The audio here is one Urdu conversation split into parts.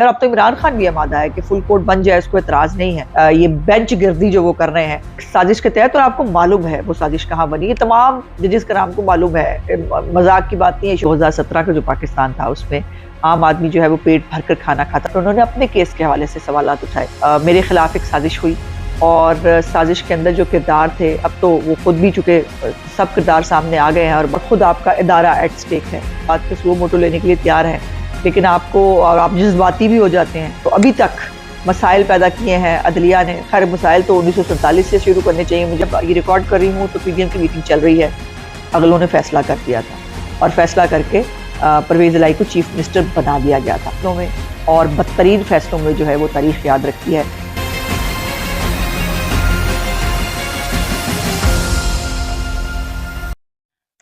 اور اب تو عمران خان بھی آمادہ ہے کہ فل کوٹ بن جائے، اس کو اعتراض نہیں ہے۔ یہ بینچ گردی جو وہ کر رہے ہیں سازش کے تحت، اور آپ کو معلوم ہے وہ سازش کہاں بنی، یہ تمام ججز کرام کو معلوم ہے، مذاق کی بات نہیں ہے۔ 2017 کا جو پاکستان تھا اس میں عام آدمی جو ہے وہ پیٹ بھر کر کھانا کھاتا، تو انہوں نے اپنے کیس کے حوالے سے سوالات اٹھائے۔ میرے خلاف ایک سازش ہوئی، اور سازش کے اندر جو کردار تھے، اب تو وہ خود بھی چکے سب کردار سامنے آ گئے ہیں، اور خود آپ کا ادارہ ایٹ سٹیک ہے، بات پہ سو موٹو لینے کے لیے تیار ہیں، لیکن آپ کو، اور آپ جذباتی بھی ہو جاتے ہیں۔ تو ابھی تک مسائل پیدا کیے ہیں عدلیہ نے، خیر مسائل تو 1947 سے شروع کرنے چاہیے۔ مجھے یہ ریکارڈ کر رہی ہوں تو پی ڈی ایم کی میٹنگ چل رہی ہے، اگلوں نے فیصلہ کر دیا تھا، اور فیصلہ کر کے پرویز الہی کو چیف منسٹر بنا دیا گیا تھا، اور بدترین فیصلوں میں جو ہے وہ تاریخ یاد رکھتی ہے۔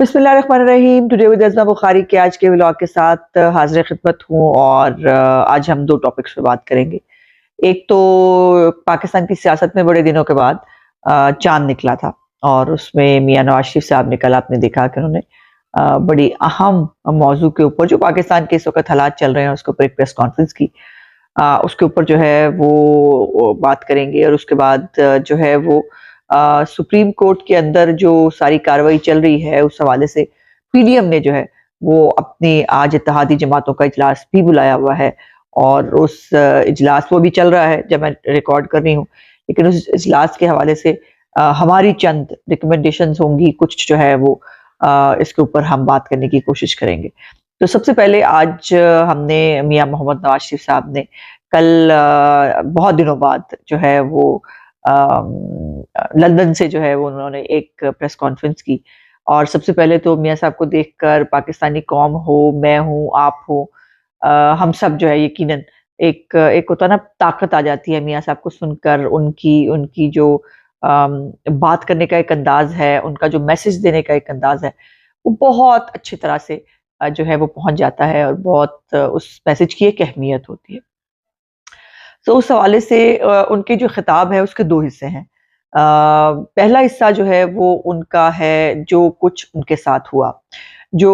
بسم اللہ الرحمن الرحیم۔ ٹوڈے ود ازما بخاری کے آج کے ولاگ کے ساتھ حاضر خدمت ہوں، اور آج ہم دو ٹاپکس پہ بات کریں گے۔ ایک تو پاکستان کی سیاست میں بڑے دنوں کے بعد چاند نکلا تھا، اور اس میں میاں نواز شریف صاحب نے، کل آپ نے دیکھا کہ انہوں نے بڑی اہم موضوع کے اوپر، جو پاکستان کے اس وقت حالات چل رہے ہیں، اس کے اوپر ایک پریس کانفرنس کی، اس کے اوپر جو ہے وہ بات کریں گے۔ اور اس کے بعد جو ہے وہ سپریم کورٹ کے اندر جو ساری کارروائی چل رہی ہے، اس حوالے سے پی ڈی ایم نے جو ہے وہ اپنی آج اتحادی جماعتوں کا اجلاس بھی بلایا ہوا ہے، اور اس اجلاس وہ بھی چل رہا ہے جب میں ریکارڈ کر رہی ہوں، لیکن اس اجلاس کے حوالے سے ہماری چند ریکمنڈیشنز ہوں گی، کچھ جو ہے وہ اس کے اوپر ہم بات کرنے کی کوشش کریں گے۔ تو سب سے پہلے آج ہم نے میاں محمد نواز شریف صاحب نے کل بہت دنوں بعد جو ہے وہ لندن سے جو ہے وہ انہوں نے ایک پریس کانفرنس کی، اور سب سے پہلے تو میاں صاحب کو دیکھ کر پاکستانی قوم ہو، میں ہوں، آپ ہو، ہم سب جو ہے یقیناً ایک ہوتا نا طاقت آ جاتی ہے میاں صاحب کو سن کر۔ ان کی جو بات کرنے کا ایک انداز ہے، ان کا جو میسج دینے کا ایک انداز ہے، وہ بہت اچھی طرح سے جو ہے وہ پہنچ جاتا ہے، اور بہت اس میسج کی ایک اہمیت ہوتی ہے۔ تو اس حوالے سے ان کے جو خطاب ہے اس کے دو حصے ہیں۔ پہلا حصہ جو ہے وہ ان کا ہے جو کچھ ان کے ساتھ ہوا، جو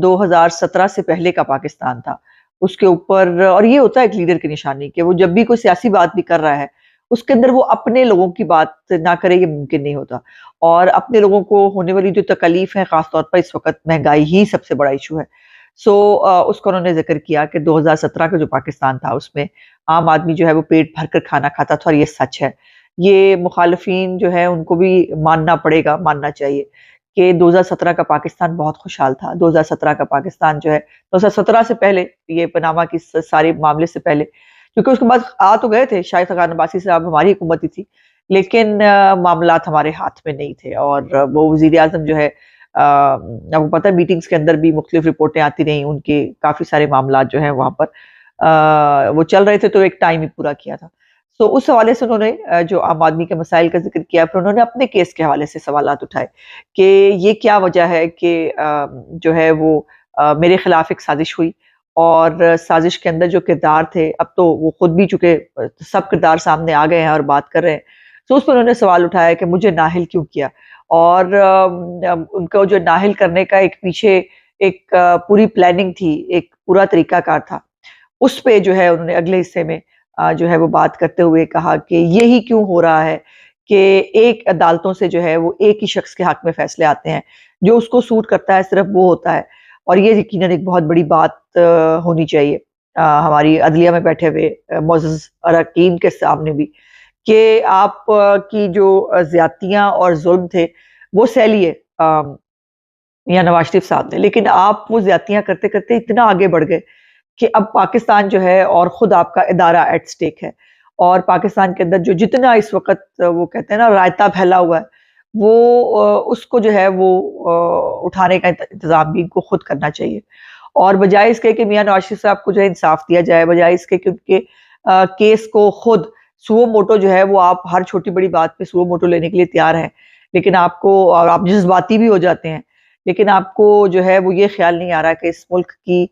2017 سے پہلے کا پاکستان تھا، اس کے اوپر، اور یہ ہوتا ہے ایک لیڈر کی نشانی کہ وہ جب بھی کوئی سیاسی بات بھی کر رہا ہے، اس کے اندر وہ اپنے لوگوں کی بات نہ کرے، یہ ممکن نہیں ہوتا، اور اپنے لوگوں کو ہونے والی جو تکلیف ہے، خاص طور پر اس وقت مہنگائی ہی سب سے بڑا ایشو ہے، اس کو انہوں نے ذکر کیا کہ 2017 کا جو پاکستان تھا اس میں عام آدمی جو ہے وہ پیٹ بھر کر کھانا کھاتا تھا، اور یہ سچ ہے۔ یہ مخالفین جو ہے ان کو بھی ماننا پڑے گا، ماننا چاہیے کہ 2017 کا پاکستان بہت خوشحال تھا۔ 2017 کا پاکستان جو ہے 2017 سے پہلے، یہ پاناما کی سارے معاملے سے پہلے، کیونکہ اس کے بعد آ تو گئے تھے شاہد خاقان عباسی صاحب، ہماری حکومت ہی تھی، لیکن معاملات ہمارے ہاتھ میں نہیں تھے، اور وہ وزیر اعظم جو ہے، آپ کو پتہ ہے میٹنگز کے اندر بھی مختلف رپورٹیں آتی رہیں، ان کے کافی سارے معاملات جو ہیں وہاں پر وہ چل رہے تھے، تو ایک ٹائم ہی پورا کیا تھا۔ تو اس حوالے سے انہوں نے جو عام آدمی کے مسائل کا ذکر کیا، پھر انہوں نے اپنے کیس کے حوالے سے سوالات اٹھائے کہ یہ کیا وجہ ہے کہ جو ہے وہ میرے خلاف ایک سازش ہوئی، اور سازش کے اندر جو کردار تھے، اب تو وہ خود بھی چکے سب کردار سامنے آ گئے ہیں اور بات کر رہے ہیں، تو اس پر انہوں نے سوال اٹھایا کہ مجھے نااہل کیوں کیا، اور ان کو جو نااہل کرنے کا ایک پیچھے ایک پوری پلاننگ تھی، ایک پورا طریقہ کار تھا، اس پہ جو ہے انہوں نے اگلے حصے میں جو ہے وہ بات کرتے ہوئے کہا کہ یہی کیوں ہو رہا ہے کہ ایک عدالتوں سے جو ہے وہ ایک ہی شخص کے حق میں فیصلے آتے ہیں، جو اس کو سوٹ کرتا ہے صرف وہ ہوتا ہے، اور یہ یقیناً ایک بہت بڑی بات ہونی چاہیے ہماری عدلیہ میں بیٹھے ہوئے معزز اراکین کے سامنے بھی، کہ آپ کی جو زیادتیاں اور ظلم تھے وہ سہ لیے میاں نواز شریف صاحب نے، لیکن آپ وہ زیادتیاں کرتے کرتے اتنا آگے بڑھ گئے کہ اب پاکستان جو ہے، اور خود آپ کا ادارہ ایٹ سٹیک ہے، اور پاکستان کے اندر جو جتنا اس وقت وہ کہتے ہیں نا رائتہ پھیلا ہوا ہے، وہ اس کو جو ہے وہ اٹھانے کا انتظام بھی ان کو خود کرنا چاہیے، اور بجائے اس کے کہ میاں نواز شریف صاحب کو جو ہے انصاف دیا جائے، بجائے اس کے کہ ان کے کیس کو خود سو موٹو جو ہے وہ آپ ہر چھوٹی بڑی بات پہ سو موٹو لینے کے لیے تیار ہیں، لیکن آپ کو، اور آپ جذباتی بھی ہو جاتے ہیں، لیکن آپ کو جو ہے وہ یہ خیال نہیں آ رہا کہ اس ملک کی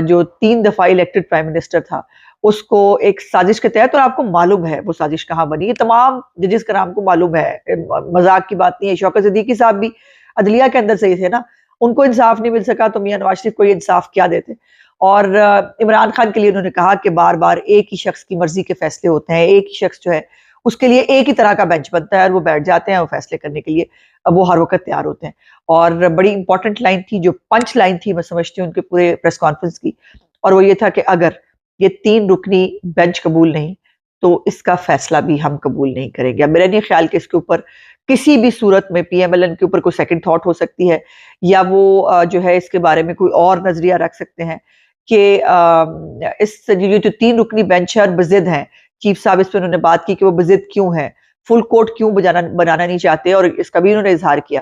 جو 3 دفعہ الیکٹڈ پرائم منسٹر تھا، اس کو ایک سازش کے تحت، اور آپ کو معلوم ہے وہ سازش کہاں بنی، یہ تمام ججز کرام کو معلوم ہے، مذاق کی بات نہیں ہے۔ شوکت صدیقی صاحب بھی عدلیہ کے اندر سے ہی تھے نا، ان کو انصاف نہیں مل سکا تو میاں نواز شریف کو یہ انصاف کیا دیتے، اور عمران خان کے لیے انہوں نے کہا کہ بار بار ایک ہی شخص کی مرضی کے فیصلے ہوتے ہیں، ایک ہی شخص جو ہے اس کے لیے ایک ہی طرح کا بینچ بنتا ہے اور وہ بیٹھ جاتے ہیں وہ فیصلے کرنے کے لیے وہ ہر وقت تیار ہوتے ہیں. اور بڑی امپورٹنٹ لائن تھی، جو پنچ لائن تھی میں سمجھتی ہوں ان کے پورے پریس کانفرنس کی، اور وہ یہ تھا کہ اگر یہ 3 رکنی بینچ قبول نہیں تو اس کا فیصلہ بھی ہم قبول نہیں کریں گے. میرا نہیں خیال کہ اس کے اوپر کسی بھی صورت میں پی ایم ایل این کے اوپر کوئی سیکنڈ تھاٹ ہو سکتی ہے، یا وہ جو ہے اس کے بارے میں کوئی اور نظریہ رکھ سکتے ہیں کہ اس جو 3 رکنی بینچ ہے اور بضد ہیں. چیف صاحب اس پہ انہوں نے بات کی کہ وہ بضد کیوں ہیں، فل کورٹ کیوں بنانا نہیں چاہتے، اور اس کا بھی انہوں نے اظہار کیا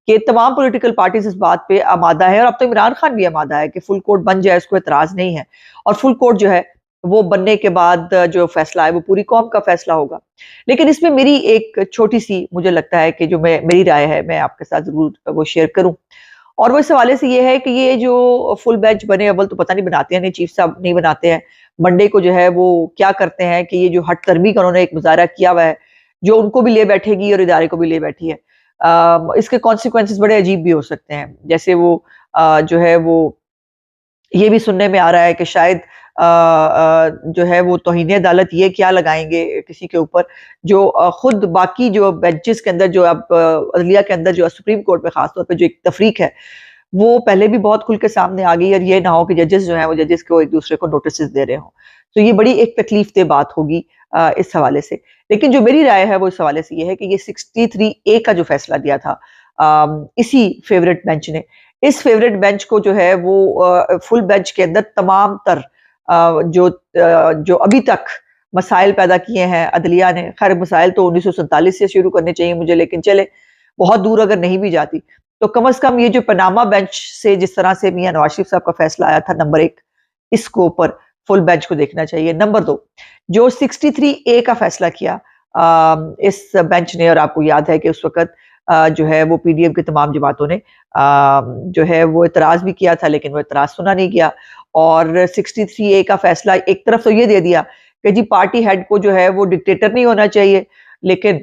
کہ تمام پولیٹیکل پارٹیز اس بات پہ آمادہ ہے، اور اب تو عمران خان بھی آمادہ ہے کہ فل کورٹ بن جائے، اس کو اعتراض نہیں ہے. اور فل کورٹ جو ہے وہ بننے کے بعد جو فیصلہ ہے وہ پوری قوم کا فیصلہ ہوگا. لیکن اس میں میری ایک چھوٹی سی مجھے لگتا ہے کہ جو میری رائے ہے میں آپ کے ساتھ ضرور وہ شیئر کروں، اور وہ اس حوالے سے یہ ہے کہ یہ جو فل بینچ بنے، اول تو پتہ نہیں بناتے ہیں نہیں، چیف صاحب نہیں بناتے ہیں. منڈے کو جو ہے وہ کیا کرتے ہیں کہ یہ جو ہٹ ترمی کا انہوں نے ایک مظاہرہ کیا ہوا ہے جو ان کو بھی لے بیٹھے گی اور ادارے کو بھی لے بیٹھی ہے، اس کے کانسیکوینسز بڑے عجیب بھی ہو سکتے ہیں. جیسے وہ جو ہے وہ یہ بھی سننے میں آ رہا ہے کہ شاید جو ہے وہ توہین عدالت یہ کیا لگائیں گے کسی کے اوپر جو خود باقی جو بینچز کے اندر جو اب عدلیہ کے اندر جو سپریم کورٹ میں خاص طور پہ جو ایک تفریق ہے وہ پہلے بھی بہت کھل کے سامنے آ گئی، اور یہ نہ ہو کہ ججز جو ہیں وہ ججز کو ایک دوسرے کو نوٹسز دے رہے ہوں. تو یہ بڑی ایک تکلیف دہ بات ہوگی اس حوالے سے. لیکن جو میری رائے ہے وہ اس حوالے سے یہ ہے کہ یہ 63A کا جو فیصلہ دیا تھا اسی فیورٹ بینچ نے، اس فیورٹ بینچ کو جو ہے وہ فل بینچ کے اندر تمام تر جو ابھی تک مسائل پیدا کیے ہیں عدلیہ نے، خیر مسائل تو 1947 سے شروع کرنے چاہیے مجھے، لیکن چلے بہت دور اگر نہیں بھی جاتی تو کم از کم یہ جو پاناما بینچ سے جس طرح سے میاں نواز شریف صاحب کا فیصلہ آیا تھا نمبر 1، اس کو اوپر فل بینچ کو دیکھنا چاہیے. نمبر 2 جو 63A کا فیصلہ کیا اس بینچ نے، اور آپ کو یاد ہے کہ اس وقت جو ہے وہ پی ڈی ایم کے تمام جماعتوں نے جو ہے وہ اعتراض بھی کیا تھا، لیکن وہ اعتراض سنا نہیں گیا. اور 63A کا فیصلہ ایک طرف تو یہ دے دیا کہ جی پارٹی ہیڈ کو جو ہے وہ ڈکٹیٹر نہیں ہونا چاہیے، لیکن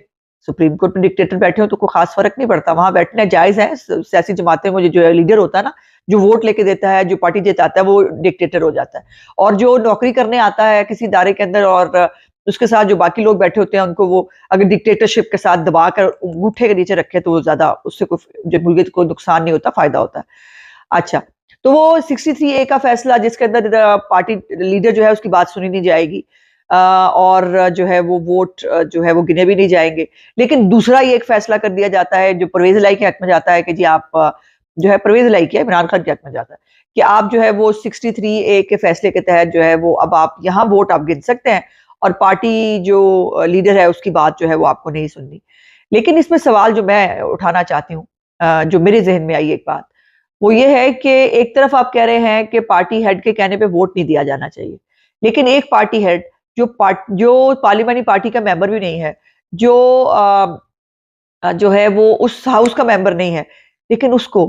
سپریم کورٹ میں ڈکٹیٹر بیٹھے ہوں تو کوئی خاص فرق نہیں پڑتا، وہاں بیٹھنا جائز ہے. سیاسی جماعتیں میں جو لیڈر ہوتا ہے نا، جو ووٹ لے کے دیتا ہے، جو پارٹی جتاتا ہے وہ ڈکٹیٹر ہو جاتا ہے. اور جو نوکری کرنے آتا ہے کسی ادارے کے اندر اور اس کے ساتھ جو باقی لوگ بیٹھے ہوتے ہیں ان کو وہ اگر ڈکٹیٹرشپ کے ساتھ دبا کر انگوٹھے کے نیچے رکھے تو وہ زیادہ اس سے کوئی جو ملک کو نقصان نہیں ہوتا، فائدہ ہوتا ہے. اچھا، تو وہ 63A کا فیصلہ جس کے اندر پارٹی لیڈر جو ہے اس کی بات سنی نہیں جائے گی اور جو ہے وہ ووٹ جو ہے وہ گنے بھی نہیں جائیں گے. لیکن دوسرا یہ ایک فیصلہ کر دیا جاتا ہے جو پرویز الہی کے حق میں جاتا ہے کہ جی آپ جو ہے پرویز الہی کے عمران خان کے حق میں جاتا ہے کہ آپ جو ہے وہ 63A کے فیصلے کے تحت جو ہے وہ اب آپ یہاں ووٹ آپ گن سکتے ہیں اور پارٹی جو لیڈر ہے اس کی بات جو ہے وہ آپ کو نہیں سننی. لیکن اس میں سوال جو میں اٹھانا چاہتی ہوں جو میرے ذہن میں آئی ایک بات وہ یہ ہے کہ ایک طرف آپ کہہ رہے ہیں کہ پارٹی ہیڈ کے کہنے پہ ووٹ نہیں دیا جانا چاہیے، لیکن ایک پارٹی ہیڈ جو پارلیمانی پارٹی کا ممبر بھی نہیں ہے، جو ہے وہ اس ہاؤس کا ممبر نہیں ہے، لیکن اس کو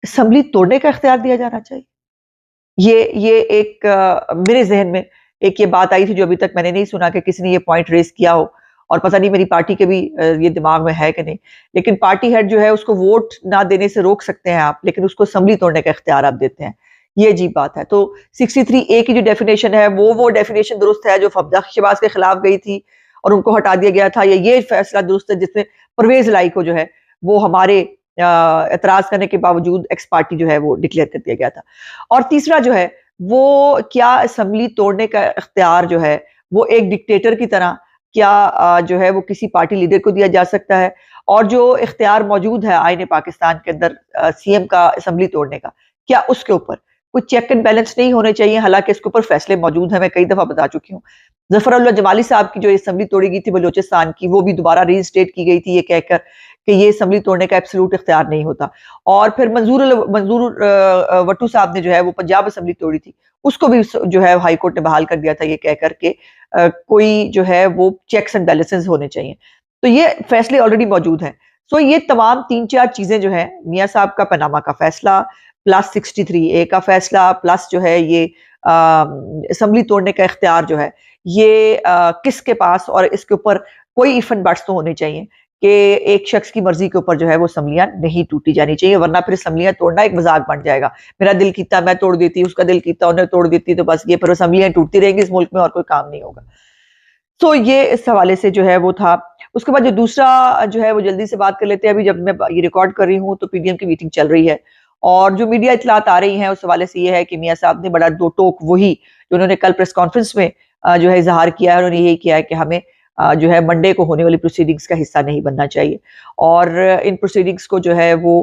اسمبلی توڑنے کا اختیار دیا جانا چاہیے. یہ ایک میرے ذہن میں ایک یہ بات آئی تھی جو ابھی تک میں نے نہیں سنا کہ کسی نے یہ پوائنٹ ریز کیا ہو، اور پتہ نہیں میری پارٹی کے بھی یہ دماغ میں ہے کہ نہیں. لیکن پارٹی ہیڈ جو ہے اس کو ووٹ نہ دینے سے روک سکتے ہیں آپ، لیکن اس کو اسمبلی توڑنے کا اختیار آپ دیتے ہیں. یہ عجیب بات ہے. تو 63A کی جو ڈیفینیشن ہے وہ ڈیفینیشن درست ہے جو فبدہ شہباز کے خلاف گئی تھی اور ان کو ہٹا دیا گیا تھا، یا یہ فیصلہ درست ہے جس میں پرویز الہی کو جو ہے وہ ہمارے اعتراض کرنے کے باوجود ایکس پارٹی جو ہے وہ ڈکلیئر کر دیا گیا تھا. اور تیسرا جو ہے وہ کیا اسمبلی توڑنے کا اختیار جو ہے وہ ایک ڈکٹیٹر کی طرح کیا جو ہے وہ کسی پارٹی لیڈر کو دیا جا سکتا ہے، اور جو اختیار موجود ہے آئین پاکستان کے اندر سی ایم کا اسمبلی توڑنے کا، کیا اس کے اوپر کوئی چیک اینڈ بیلنس نہیں ہونے چاہیے؟ حالانکہ اس کے اوپر فیصلے موجود ہیں، میں کئی دفعہ بتا چکی ہوں. ظفر اللہ جمالی صاحب کی جو اسمبلی توڑی گئی تھی بلوچستان کی، وہ بھی دوبارہ ری انسٹیٹ کی گئی تھی یہ کہہ کر کہ یہ اسمبلی توڑنے کا ایبسلوٹ اختیار نہیں ہوتا. اور پھر منظور وٹو صاحب نے جو ہے وہ پنجاب اسمبلی توڑی تھی، اس کو بھی جو ہے ہائی کورٹ نے بحال کر دیا تھا یہ کہہ کر کے کوئی جو ہے وہ چیکس اینڈ بیلنسز ہونے چاہیے. تو یہ فیصلے آلریڈی موجود ہیں. سو یہ تمام 3-4 چیزیں جو ہیں، میاں صاحب کا پاناما کا فیصلہ پلس 63A کا فیصلہ پلس جو ہے یہ اسمبلی توڑنے کا اختیار جو ہے یہ کس کے پاس، اور اس کے اوپر کوئی ایف اینڈ بٹس تو ہونے چاہیے کہ ایک شخص کی مرضی کے اوپر جو ہے وہ اسمبلیاں نہیں ٹوٹی جانی چاہیے، ورنہ پھر اسمبلیاں توڑنا ایک مذاق بن جائے گا. میرا دل کیتا میں توڑ دیتی، اس کا دل کیتا انہیں توڑ دیتی، تو بس یہ پھر اسمبلیاں ٹوٹتی رہیں گی اس ملک میں اور کوئی کام نہیں ہوگا. تو یہ اس حوالے سے جو ہے وہ تھا. اس کے بعد جو دوسرا جو ہے وہ جلدی سے بات کر لیتے ہیں. ابھی جب میں یہ ریکارڈ کر رہی ہوں تو پی ڈی ایم کی میٹنگ چل رہی ہے، اور جو میڈیا اطلاعات آ رہی ہیں اس حوالے سے یہ ہے کہ میاں صاحب نے بڑا دو ٹوک وہی جو انہوں نے کل پریس کانفرنس میں جو ہے اظہار کیا ہے، انہوں نے یہی کیا ہے کہ ہمیں جو ہے منڈے کو ہونے والی پروسیڈنگز کا حصہ نہیں بننا چاہیے، اور ان پروسیڈنگز کو جو ہے وہ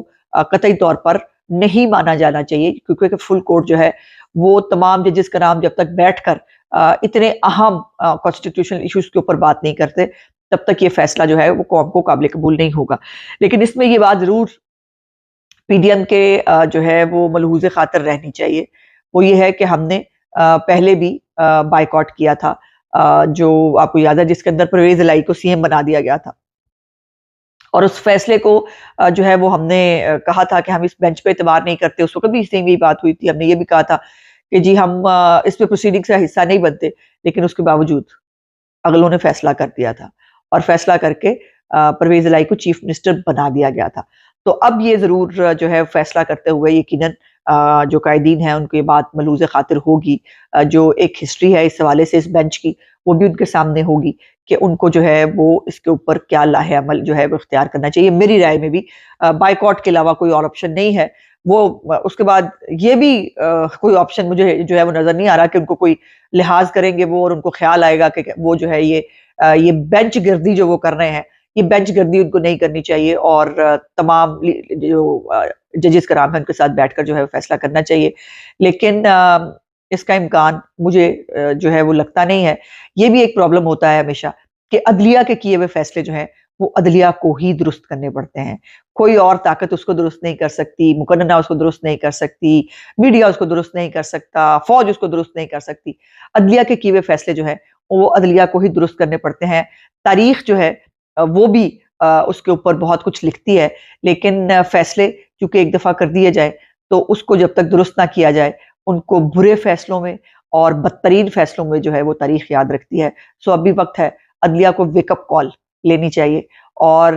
قطعی طور پر نہیں مانا جانا چاہیے، کیونکہ فل کورٹ جو ہے وہ تمام ججز کا نام جب تک بیٹھ کر اتنے اہم کانسٹیٹیوشنل ایشوز کے اوپر بات نہیں کرتے تب تک یہ فیصلہ جو ہے وہ قوم کو قابل قبول نہیں ہوگا. لیکن اس میں یہ بات ضرور پی ڈی ایم کے جو ہے وہ ملحوظ خاطر رہنی چاہیے، وہ یہ ہے کہ ہم نے پہلے بھی بائیکاٹ کیا تھا، جو آپ کو یاد ہے جس کے اندر پرویز الہی کو سی ایم بنا دیا گیا تھا، اور اس فیصلے کو جو ہے وہ ہم نے کہا تھا کہ ہم اس بینچ پہ اعتبار نہیں کرتے. اس وقت بھی اس یہی بات ہوئی تھی، ہم نے یہ بھی کہا تھا کہ جی ہم اس پہ پروسیڈنگ کا حصہ نہیں بنتے، لیکن اس کے باوجود اگلوں نے فیصلہ کر دیا تھا، اور فیصلہ کر کے پرویز الہی کو چیف منسٹر بنا دیا گیا تھا. تو اب یہ ضرور جو ہے فیصلہ کرتے ہوئے یقیناً جو قائدین ہیں ان کو یہ بات ملحوظ خاطر ہوگی، جو ایک ہسٹری ہے اس حوالے سے اس بینچ کی وہ بھی ان کے سامنے ہوگی کہ ان کو جو ہے وہ اس کے اوپر کیا لاہ عمل جو ہے وہ اختیار کرنا چاہیے. میری رائے میں بھی بائیکاٹ کے علاوہ کوئی اور آپشن نہیں ہے. وہ اس کے بعد یہ بھی کوئی آپشن مجھے جو ہے وہ نظر نہیں آ رہا کہ ان کو کوئی لحاظ کریں گے وہ، اور ان کو خیال آئے گا کہ وہ جو ہے یہ بینچ گردی جو وہ کر رہے ہیں، یہ بینچ گردی ان کو نہیں کرنی چاہیے، اور تمام جو ججز کرام ہیں ان کے ساتھ بیٹھ کر جو ہے فیصلہ کرنا چاہیے. لیکن اس کا امکان مجھے جو ہے وہ لگتا نہیں ہے. یہ بھی ایک پرابلم ہوتا ہے ہمیشہ کہ عدلیہ کے کیے ہوئے فیصلے جو ہیں وہ عدلیہ کو ہی درست کرنے پڑتے ہیں، کوئی اور طاقت اس کو درست نہیں کر سکتی، مقننہ اس کو درست نہیں کر سکتی، میڈیا اس کو درست نہیں کر سکتا، فوج اس کو درست نہیں کر سکتی. عدلیہ کے کیے ہوئے فیصلے جو ہیں وہ عدلیہ کو ہی درست کرنے پڑتے ہیں. تاریخ جو ہے وہ بھی اس کے اوپر بہت کچھ لکھتی ہے، لیکن فیصلے چونکہ ایک دفعہ کر دیے جائے تو اس کو جب تک درست نہ کیا جائے ان کو برے فیصلوں میں اور بدترین فیصلوں میں جو ہے وہ تاریخ یاد رکھتی ہے. سو اب بھی وقت ہے عدلیہ کو ویک اپ کال لینی چاہیے، اور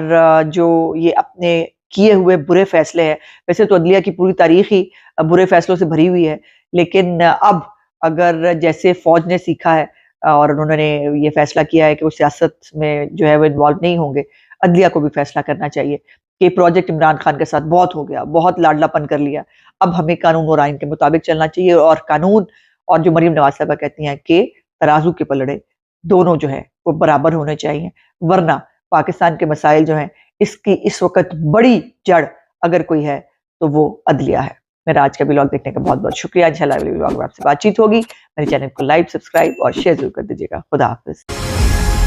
جو یہ اپنے کیے ہوئے برے فیصلے ہیں، ویسے تو عدلیہ کی پوری تاریخ ہی برے فیصلوں سے بھری ہوئی ہے، لیکن اب اگر جیسے فوج نے سیکھا ہے اور انہوں نے یہ فیصلہ کیا ہے کہ وہ سیاست میں جو ہے وہ انوالو نہیں ہوں گے، عدلیہ کو بھی فیصلہ کرنا چاہیے کہ پروجیکٹ عمران خان کے ساتھ بہت ہو گیا، بہت لاڈلا پن کر لیا، اب ہمیں قانون اور آئین کے مطابق چلنا چاہیے. اور قانون اور جو مریم نواز صاحبہ کہتی ہیں کہ ترازو کے پلڑے دونوں جو ہیں وہ برابر ہونے چاہیے، ورنہ پاکستان کے مسائل جو ہیں اس کی اس وقت بڑی جڑ اگر کوئی ہے تو وہ عدلیہ ہے. میرا آج کا ولاگ دیکھنے کا بہت بہت شکریہ. انشاءاللہ اگلے ولاگ میں آپ سے بات چیت ہوگی. میرے چینل کو لائک، سبسکرائب اور شیئر ضرور کر دیجیے گا. خدا حافظ.